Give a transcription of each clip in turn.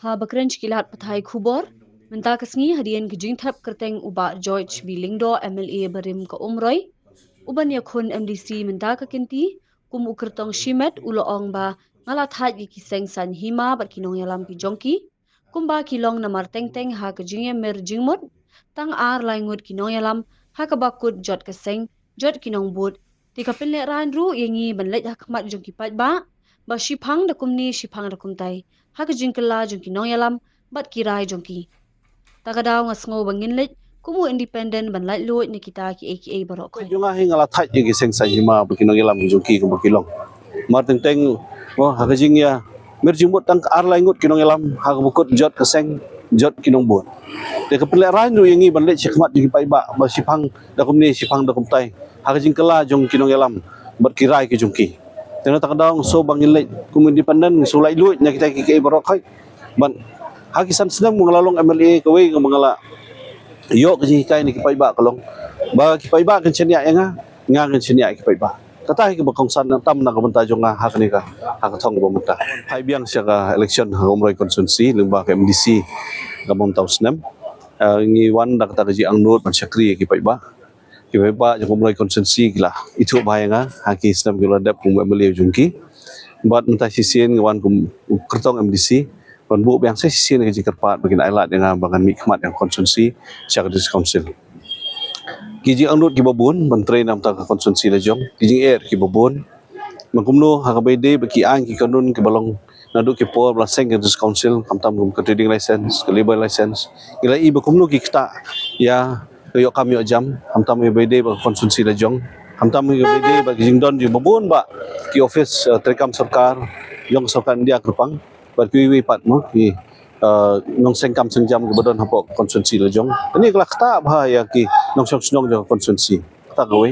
Ha bakrench kilat pathai khubor menta kasngi hadian gijing thap kerteng uba George Bilingdo MLA Barim ka umroy uban yakhun MDC menta ka kinti kum ukertong shimet uloong ba ngala that gi kiseng san hima bat kinong yalam pi jongki kumba kilong namar teng teng ha gijing mer jingmot tang ar laingut kinong yalam ha ka bakut jot kaseng jot kinong bud ti kapil le ran ru yengi banlej hakmat jongki pat ba shipang da kumni shipang da kumtai ha gijing kala jongki nong yalam bat kirai jongki takadaw ngasngo bangin lej kumu independent banlaj luit ni kita ki AKA barok khoi Junga hingala thaj gi seng sa hima bukinong ilam gi jungki ko bakilong marteng teng oh hakajing ya merjimut tang arlai ngut kinong ilam ha bukut jot keseng jot kinong buat te kapile ran ru yangi banle chikmat gi paiba ba sipang da kumni sipang da kumtai hakajing kala jong kinong ilam berkirai ki jungki tena takadang so bangin lej kum independent sulai luit nya kita ki barok khoi ban hakisan senang mengalalong MLA kowe mengala yo ke kai ni kipai ba kalong ba kipai ba kan chenia nga kan chenia kipai ba tatai ke bakong san tam na kabanta jonga hak ni ka hak thong ba muta hai biang sia ka election umroi constituency lengba ke MDC gamong tausnem ngi wan dak ta ji angnut man sakri kipai ba jong umroi constituency gila itu bayanga haki snam gila dap kum MLA jungki bat entah sisien ngwan kum kertong MDC kon bu yang saya sisi ni kerpat bagi ailat dengan bangan mikmat yang konsumsi secara council kiji anut ki babun menteri nam ta konsumsi lejong kiji air ki babun mangkumno hakabede bagi ang ki kanun ki balong nadu ki por blaseng ke council kamtam kum trading license ke labor license ila i bakumno ki kita ya yo kam yo jam kamtam bede bagi konsumsi lejong kamtam bede bagi jingdon di babun ba ki office trekam sarkar yang sarkar India kerpang berkiwi pat mo ki nong sengkam sengjam ke badon hapok konsumsi lejong ini kelak tak bahaya ki nong snong jo konsumsi tak gawe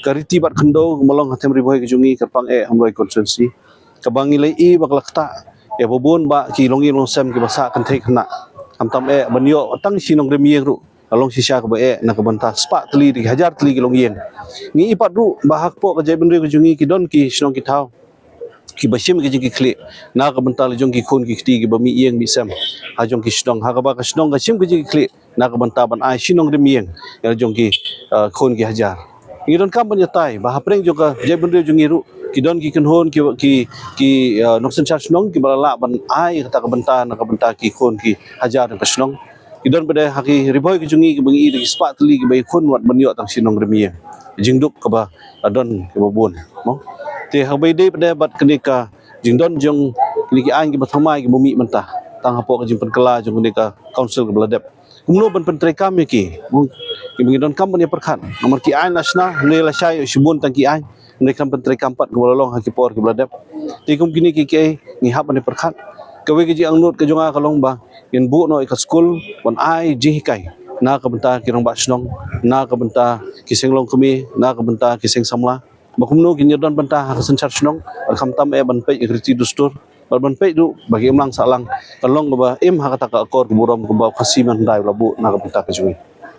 kariti bat khendo molong hatem riboy ke jungi kerpang hamroi konsumsi kabangi lai i baklak tak ya bobon ba ki longi long sem ki basa kan thei khna amtam banyo tang sinong remieng ru along sisa ke ba na ke banta spa tli di hajar tli ki longien ni ipat ru bahak po ke jai benri ke jungi ki don ki snong ki thau ki basim ki jiki kli na ka bantal jong ki khun ki khti ki bami yeng mi sam ha jong ki snong ha ka ba ka snong ka sim ki jiki kli na ka banta ban ai sinong rim yeng ya jong ki khun ki hajar ngi don kam ban yatai ba hapreng jong ka jai bende jong iru ki don ki kunhon ki noksen cha snong ki balala ban ai kata ka banta na ka banta ki khun ki hajar ka snong ki don bede haki riboy ki jungi ki bangi di spa tli ki bai khun wat ban yo tang sinong rim yeng jingduk ka ba adon ki babon mo te habai dei pada bat kenika jingdon jong niki an ki bathomai ki bumi mentah tang hapo ka jing penkela jong kenika council ke beladep kumno ban pentrai kam ki ngidon kam ban perkhan nomor ki an nasna ne la sai sibun tang ki an ne kam pentrai kam pat ke bolong ha ki por ke beladep ti kum kini ki ngi hab ban perkhan kawe ki ji angnut ke jonga kalong ba yen bu no ka school ban ai ji kai na ka benta ki rong ba snong na ka benta ki senglong kumi na ka benta ki seng samla bakumno ginyadon bantah hasan charchnong khamtam banpai ikriti dustur banpai du bagi emlang salang kalong ba em hakata ka akor buram ba khasiman dai labu na ka benta ka jungi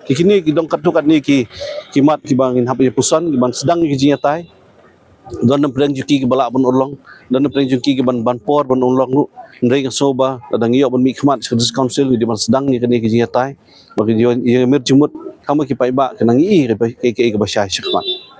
kini kidong katukat ni ki kimat ki bangin hape pusan ki ban sedang ki jinyatai don preng juki ki balak ban urlong don preng juki ki ban por ban urlong lu ndai ka soba dadang yo ban mikmat council di ban sedang ni ki jinyatai bagi yo mer jumut kamu ki paiba kenang i ke basya syakmat